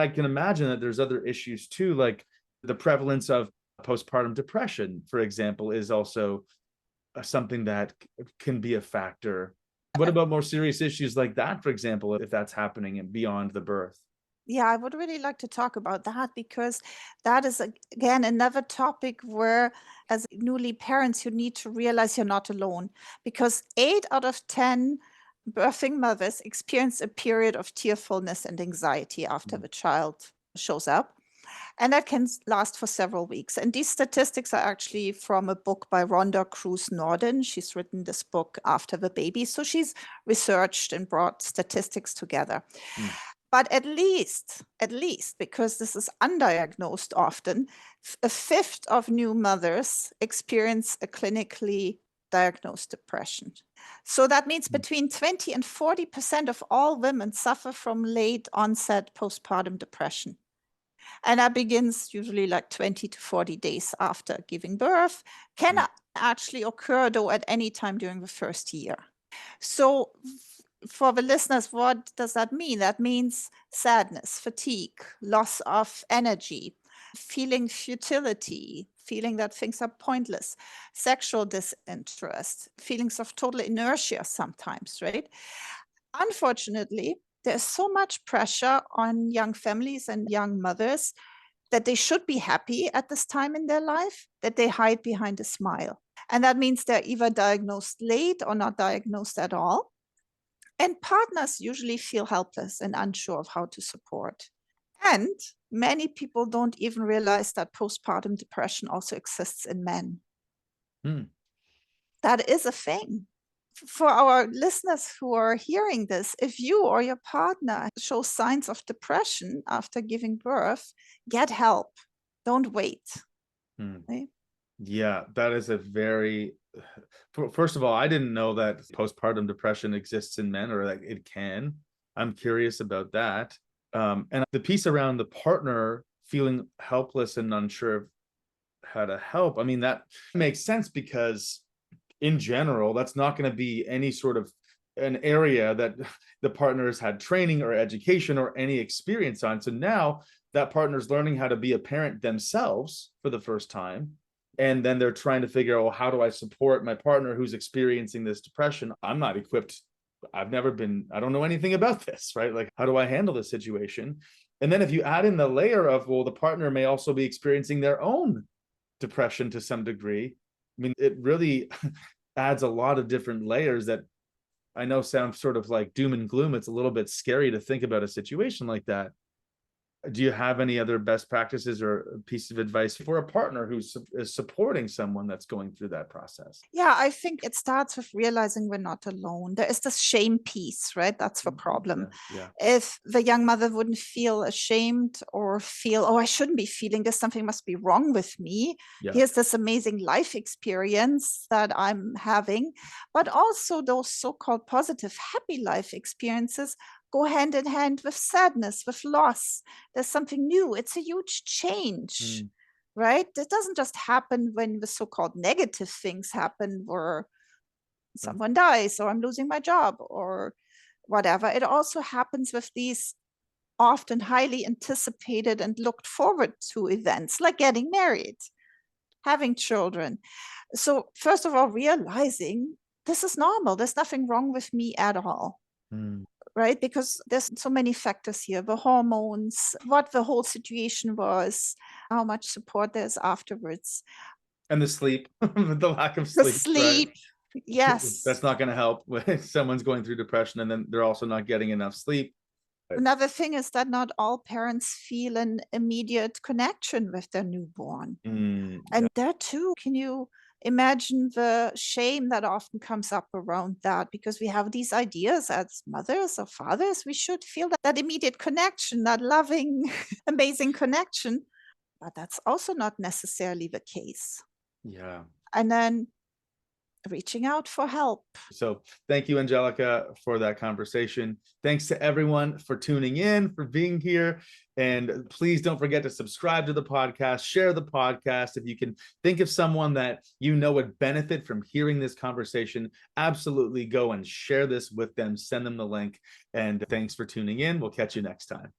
I can imagine that there's other issues too, like the prevalence of postpartum depression, for example, is also something that can be a factor. What about more serious issues like that, for example, if that's happening and beyond the birth? Yeah, I would really like to talk about that because that is, again, another topic where, as newly parents, you need to realize you're not alone. Because 8 out of 10 birthing mothers experience a period of tearfulness and anxiety after Mm. the child shows up. And that can last for several weeks. And these statistics are actually from a book by Rhonda Cruz Norden. She's written this book after the baby. So she's researched and brought statistics together. Mm. But at least, because this is undiagnosed often, a fifth of new mothers experience a clinically diagnosed depression. So that means Mm. between 20 and 40% of all women suffer from late onset postpartum depression. And that begins usually like 20 to 40 days after giving birth, can Mm. actually occur though at any time during the first year. So for the listeners, what does that mean? That means sadness, fatigue, loss of energy, feeling futility, feeling that things are pointless, sexual disinterest, feelings of total inertia sometimes, right? Unfortunately, there's so much pressure on young families and young mothers that they should be happy at this time in their life that they hide behind a smile. And that means they're either diagnosed late or not diagnosed at all. And partners usually feel helpless and unsure of how to support. And many people don't even realize that postpartum depression also exists in men. Mm. That is a thing. For our listeners who are hearing this, if you or your partner show signs of depression after giving birth, get help. Don't wait. Mm. Right? Yeah, that is a very, first of all, I didn't know that postpartum depression exists in men or like it can. I'm curious about that. And the piece around the partner feeling helpless and unsure of how to help, I mean, that makes sense because in general, that's not going to be any sort of an area that the partner has had training or education or any experience on. So now that partner's learning how to be a parent themselves for the first time. And then they're trying to figure out, well, how do I support my partner who's experiencing this depression? I'm not equipped. I've never been, I don't know anything about this, right? Like, how do I handle this situation? And then if you add in the layer of, well, the partner may also be experiencing their own depression to some degree. I mean, it really adds a lot of different layers that I know sound sort of like doom and gloom. It's a little bit scary to think about a situation like that. Do you have any other best practices or a piece of advice for a partner who's is supporting someone that's going through that process? Yeah, I think it starts with realizing we're not alone. There is this shame piece, right? That's the problem. Yeah, yeah, If the young mother wouldn't feel ashamed or feel, oh, I shouldn't be feeling this, something must be wrong with me. yeah. Here's this amazing life experience that I'm having. But also, those so called positive, happy life experiences go hand in hand with sadness, with loss. There's something new, it's a huge change. Mm, Right? It doesn't just happen when the so-called negative things happen, where yeah. someone dies or I'm losing my job or whatever. It also happens with these often highly anticipated and looked forward to events like getting married, having children. So, first of all, realizing this is normal, there's nothing wrong with me at all. Mm. Right? Because there's so many factors here, the hormones, what the whole situation was, how much support there's afterwards. And the sleep, the lack of The sleep, right? sleep, yes. That's not going to help when someone's going through depression and then they're also not getting enough sleep. Another thing is that not all parents feel an immediate connection with their newborn. Yeah. And there too, can you imagine the shame that often comes up around that? Because we have these ideas as mothers or fathers, we should feel that immediate connection, that loving, amazing connection. But that's also not necessarily the case. Yeah. And then reaching out for help. So thank you, Angelica, for that conversation. Thanks to everyone for tuning in, for being here. And please don't forget to subscribe to the podcast, share the podcast. If you can think of someone that you know would benefit from hearing this conversation, absolutely go and share this with them. Send them the link. And thanks for tuning in. We'll catch you next time.